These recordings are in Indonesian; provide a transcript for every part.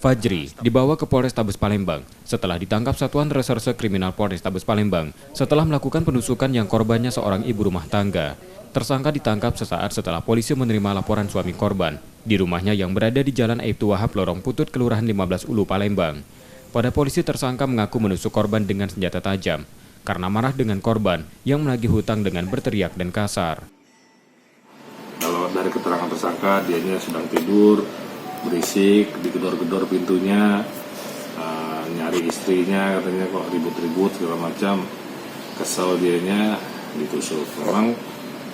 Fajri dibawa ke Polrestabes Palembang setelah ditangkap Satuan Reserse Kriminal Polrestabes Palembang setelah melakukan penusukan yang korbannya seorang ibu rumah tangga. Tersangka ditangkap sesaat setelah polisi menerima laporan suami korban di rumahnya yang berada di Jalan Aibtu Wahab, Lorong Putut, Kelurahan 15 Ulu, Palembang. Pada polisi, tersangka mengaku menusuk korban dengan senjata tajam karena marah dengan korban yang menagih hutang dengan berteriak dan kasar. Kalau dari keterangan tersangka, dianya sedang tidur, berisik, digedor-gedor pintunya, nyari istrinya, katanya kok ribut-ribut segala macam, kesel dianya, ditusuk. Memang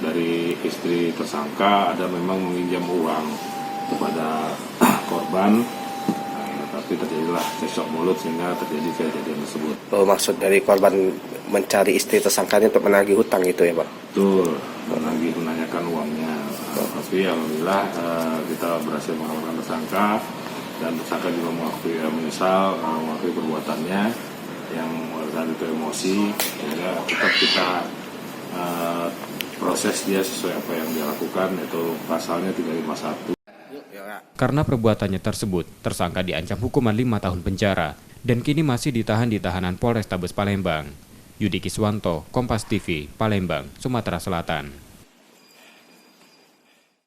dari istri tersangka ada memang meminjam uang kepada korban, tapi terjadilah cekcok mulut sehingga terjadi kejadian tersebut. Oh, maksud dari korban mencari istri tersangkanya untuk menagih hutang itu ya, Pak? Betul, menanyakan uangnya. Tapi alhamdulillah kita berhasil mengamankan tersangka dan tersangka juga menyesal mengakui perbuatannya yang saat itu emosi, sehingga tetap kita proses dia sesuai apa yang dia lakukan, yaitu pasalnya 351. Karena perbuatannya tersebut, tersangka diancam hukuman 5 tahun penjara dan kini masih ditahan di tahanan Polrestabes Palembang. Yudi Kiswanto, Kompas TV, Palembang, Sumatera Selatan.